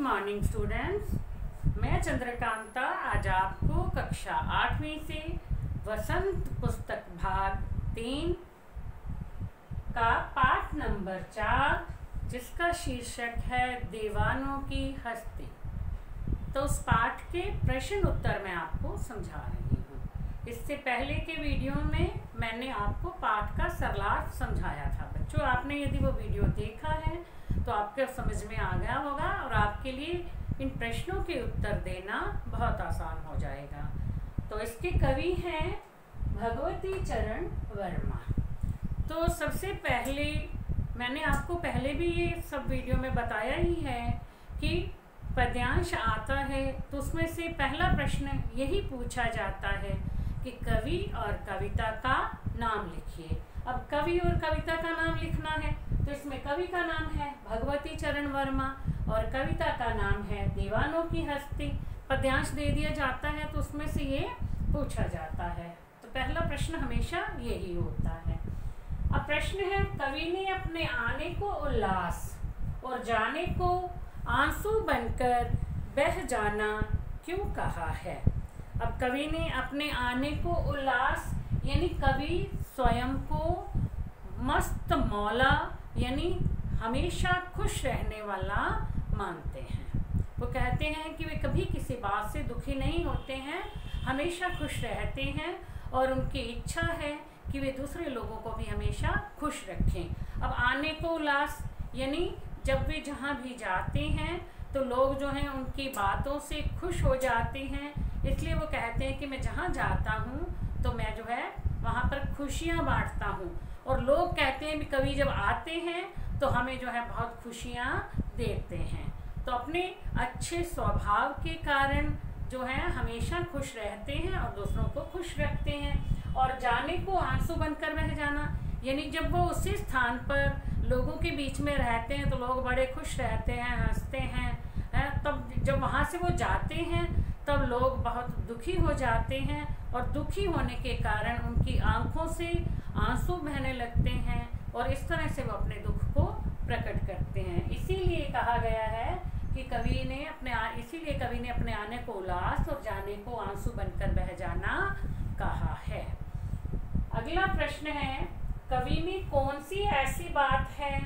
Morning students, मैं चंद्रकांता आज आपको कक्षा 8वीं से वसंत पुस्तक भाग 3 का पाठ नंबर 4 जिसका शीर्षक है दीवानों की हस्ती। तो उस पाठ के प्रश्न उत्तर मैं आपको समझा रही हूँ। इससे पहले के वीडियो में मैंने आपको पाठ का सरलार्थ समझाया था। बच्चों, आपने यदि वो वीडियो देखा है तो आपके समझ में आ गया होगा और आपके लिए इन प्रश्नों के उत्तर देना बहुत आसान हो जाएगा। तो इसके कवि हैं भगवती चरण वर्मा। तो सबसे पहले मैंने आपको पहले भी ये सब वीडियो में बताया ही है कि पद्यांश आता है तो उसमें से पहला प्रश्न यही पूछा जाता है कि कवि और कविता का नाम लिखिए। अब कवि और कविता का नाम लिखना है तो इसमें कवि का नाम है भगवती चरण वर्मा और कविता का नाम है दीवानों की हस्ती। पद्यांश दे दिया जाता है तो उसमें से ये पूछा जाता है। तो पहला प्रश्न हमेशा यही होता है। अब प्रश्न है, कवि ने अपने आने को उल्लास और जाने को आंसू बनकर बह जाना क्यों कहा है? अब कवि ने अपने आने को उल्लास यानी कवि स्वयं को मस्त मौला यानी हमेशा खुश रहने वाला मानते हैं। वो कहते हैं कि वे कभी किसी बात से दुखी नहीं होते हैं, हमेशा खुश रहते हैं और उनकी इच्छा है कि वे दूसरे लोगों को भी हमेशा खुश रखें। अब आने को उल्लास यानी जब वे जहाँ भी जाते हैं तो लोग जो हैं उनकी बातों से खुश हो जाते हैं, इसलिए वो कहते हैं कि मैं जहाँ जाता हूँ तो मैं जो है वहाँ पर खुशियाँ बांटता हूँ। और लोग कहते हैं कि कवि जब आते हैं तो हमें जो है बहुत खुशियाँ देते हैं। तो अपने अच्छे स्वभाव के कारण जो है हमेशा खुश रहते हैं और दूसरों को खुश रखते हैं। और जाने को आंसू बनकर बह जाना यानी जब वो उसी स्थान पर लोगों के बीच में रहते हैं तो लोग बड़े खुश रहते हैं, हंसते हैं, तब जब वहाँ से वो जाते हैं तब लोग बहुत दुखी हो जाते हैं और दुखी होने के कारण उनकी आंखों से आंसू बहने लगते हैं और इस तरह से वो अपने दुख को प्रकट करते हैं। इसीलिए कहा गया है कि कवि ने अपने आने को उल्लास और जाने को आंसू बनकर बह जाना कहा है। अगला प्रश्न है, कवि में कौन सी ऐसी बात है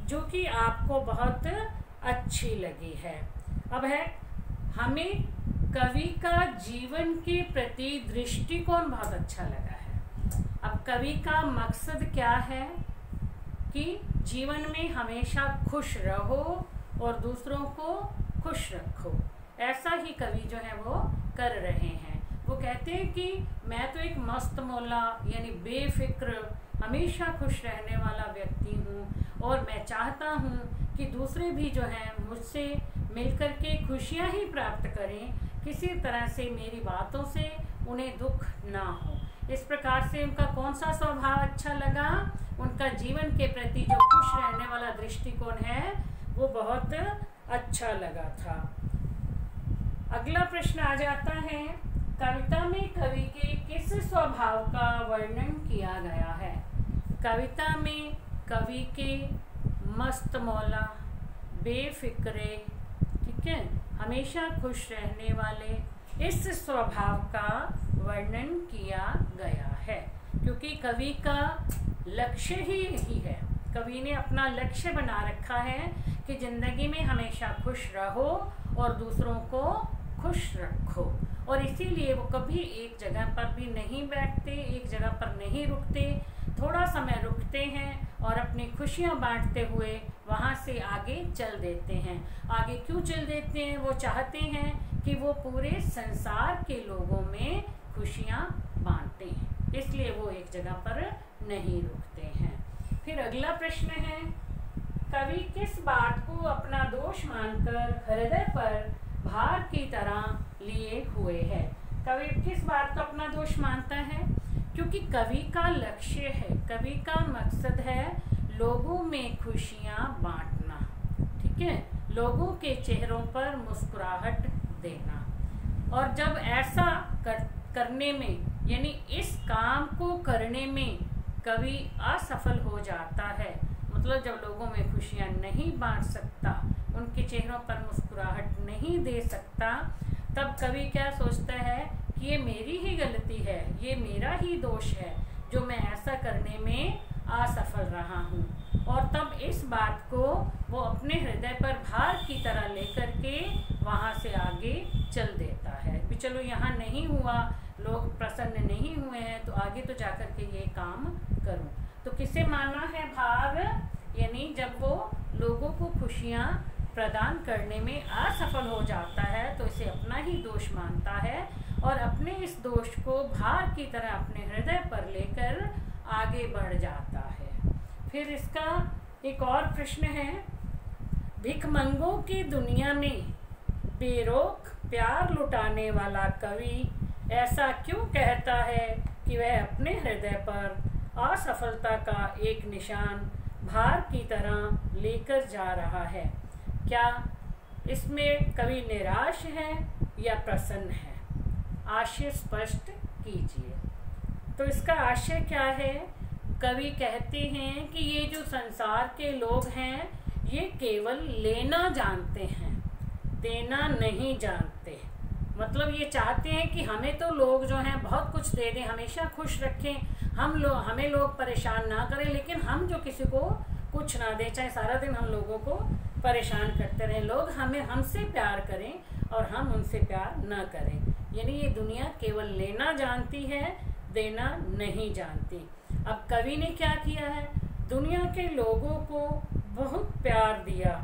जो कि आपको बहुत अच्छी लगी है? अब है, हमें कवि का जीवन के प्रति दृष्टिकोण बहुत अच्छा लगा है। अब कवि का मकसद क्या है कि जीवन में हमेशा खुश रहो और दूसरों को खुश रखो। ऐसा ही कवि जो है वो कर रहे हैं। वो कहते हैं कि मैं तो एक मस्त मौला यानी बेफिक्र हमेशा खुश रहने वाला व्यक्ति हूँ और मैं चाहता हूँ कि दूसरे भी जो हैं मुझसे मिलकर के खुशियाँ ही प्राप्त करें, किसी तरह से मेरी बातों से उन्हें दुख ना हो। इस प्रकार से उनका कौन सा स्वभाव अच्छा लगा? उनका जीवन के प्रति जो खुश रहने वाला दृष्टिकोण है वो बहुत अच्छा लगा था। अगला प्रश्न आ जाता है, कविता में कवि के किस स्वभाव का वर्णन किया गया है? कविता में कवि के मस्त मौला, बेफिक्रे, ठीक है, हमेशा खुश रहने वाले इस स्वभाव का वर्णन किया गया है क्योंकि कवि का लक्ष्य ही यही है। कवि ने अपना लक्ष्य बना रखा है कि जिंदगी में हमेशा खुश रहो और दूसरों को खुश रखो और इसीलिए वो कभी एक जगह पर भी नहीं बैठते, एक जगह पर नहीं रुकते, थोड़ा समय रुकते हैं और अपनी खुशियाँ बांटते हुए वहाँ से आगे चल देते हैं। आगे क्यों चल देते हैं? वो चाहते हैं कि वो पूरे संसार के लोगों में खुशियाँ बांटें, इसलिए वो एक जगह पर नहीं रुकते हैं। फिर अगला प्रश्न है, कवि किस बात को अपना दोष मानकर हृदय पर भार की तरह लिए हुए है? कवि किस बात को अपना दोष मानता है? क्योंकि कवि का लक्ष्य है, कवि का मकसद है लोगों में खुशियाँ बांटना, ठीक है, लोगों के चेहरों पर मुस्कुराहट देना। और जब ऐसा करने में यानी इस काम को करने में कवि असफल हो जाता है, मतलब जब लोगों में खुशियाँ नहीं बांट सकता, उनके चेहरों पर मुस्कुराहट मुस्कुराहट नहीं दे सकता, तब कवि क्या सोचता है कि ये मेरी ही गलती है, ये मेरा ही दोष है जो मैं ऐसा करने में असफल रहा हूँ। और तब इस बात को वो अपने हृदय पर भार की तरह लेकर के वहाँ से आगे चल देता है कि चलो यहाँ नहीं हुआ, लोग प्रसन्न नहीं हुए हैं, तो आगे तो जाकर के ये काम करूँ। तो किसे माना है भार, यानी जब वो लोगों को खुशियाँ प्रदान करने में असफल हो जाता है तो इसे अपना ही दोष मानता है और अपने इस दोष को भार की तरह अपने हृदय पर लेकर आगे बढ़ जाता है। फिर इसका एक और प्रश्न है, भिखमंगों की दुनिया में बेरोक प्यार लुटाने वाला कवि ऐसा क्यों कहता है कि वह अपने हृदय पर असफलता का एक निशान भार की तरह लेकर जा रहा है? क्या इसमें कवि निराश है या प्रसन्न है? आशय स्पष्ट कीजिए। तो इसका आशय क्या है? कवि कहते हैं कि ये जो संसार के लोग हैं ये केवल लेना जानते हैं, देना नहीं जानते। मतलब ये चाहते हैं कि हमें तो लोग जो हैं बहुत कुछ दे दें, हमेशा खुश रखें, हमें लोग परेशान ना करें, लेकिन हम जो किसी को कुछ ना दें, चाहे सारा दिन हम लोगों को परेशान करते रहें, लोग हमसे प्यार करें और हम उनसे प्यार ना करें। यानी ये दुनिया केवल लेना जानती है, देना नहीं जानती। अब कवि ने क्या किया है, दुनिया के लोगों को बहुत प्यार दिया,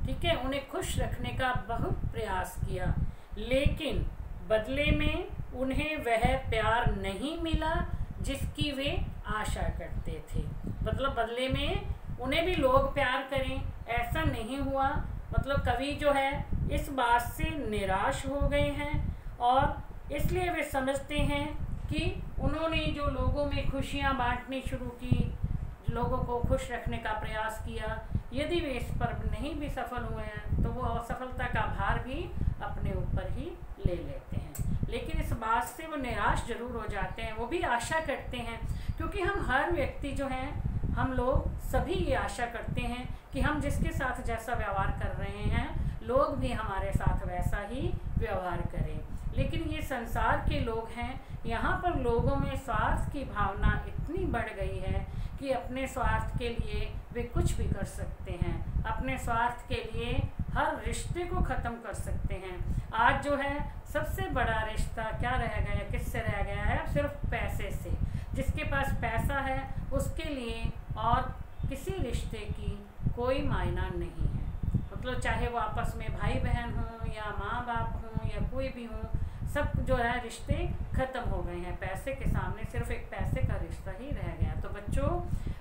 ठीक है, उन्हें खुश रखने का बहुत प्रयास किया, लेकिन बदले में उन्हें वह प्यार नहीं मिला जिसकी वे आशा करते थे। मतलब बदले में उन्हें भी लोग प्यार करें, ऐसा नहीं हुआ। मतलब कवि जो है इस बात से निराश हो गए हैं और इसलिए वे समझते हैं कि उन्होंने जो लोगों में खुशियाँ बांटनी शुरू की, लोगों को खुश रखने का प्रयास किया, यदि वे इस पर नहीं भी सफल हुए हैं तो वो असफलता का भार भी अपने ऊपर ही ले लेते हैं। लेकिन इस बात से वो निराश जरूर हो जाते हैं, वो भी आशा करते हैं, क्योंकि हम हर व्यक्ति जो हैं, हम लोग सभी ये आशा करते हैं कि हम जिसके साथ जैसा व्यवहार कर रहे हैं लोग भी हमारे साथ वैसा ही व्यवहार करें। लेकिन ये संसार के लोग हैं, यहाँ पर लोगों में स्वार्थ की भावना इतनी बढ़ गई है कि अपने स्वार्थ के लिए वे कुछ भी कर सकते हैं, अपने स्वार्थ के लिए हर रिश्ते को ख़त्म कर सकते हैं। आज जो है सबसे बड़ा रिश्ता क्या रह गया, किससे रह गया है? सिर्फ पैसे से। जिसके पास पैसा है उसके लिए और किसी रिश्ते की कोई मायना नहीं है। मतलब चाहे वो आपस में भाई बहन हों या माँ बाप हों या कोई भी हों, सब जो है रिश्ते ख़त्म हो गए हैं। पैसे के सामने सिर्फ एक पैसे का रिश्ता ही रह गया। तो बच्चों,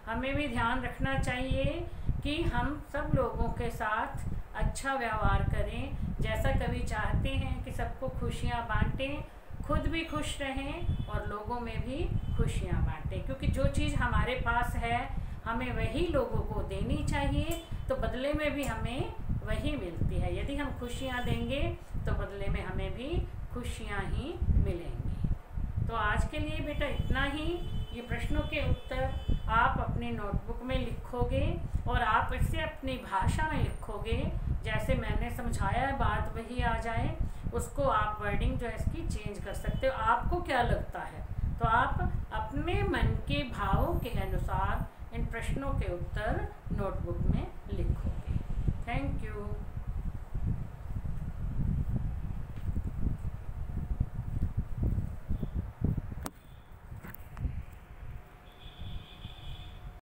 हमें भी ध्यान रखना चाहिए कि हम सब लोगों के साथ अच्छा व्यवहार करें, जैसा कवि चाहते हैं कि सबको खुशियाँ बांटें, खुद भी खुश रहें और लोगों में भी खुशियाँ बांटें। क्योंकि जो चीज़ हमारे पास है हमें वही लोगों को देनी चाहिए, तो बदले में भी हमें वही मिलती है। यदि हम खुशियाँ देंगे तो बदले में हमें भी खुशियाँ ही मिलेंगी। तो आज के लिए बेटा इतना ही। ये प्रश्नों के उत्तर आप अपनी नोटबुक में लिखोगे और आप इसे अपनी भाषा में लिखोगे, जैसे मैंने समझाया है बात वही आ जाए, उसको आप वर्डिंग जो है इसकी चेंज कर सकते हो। आपको क्या लगता है तो आप अपने मन के भावों के अनुसार इन प्रश्नों के उत्तर नोटबुक में लिखोगे। Thank you.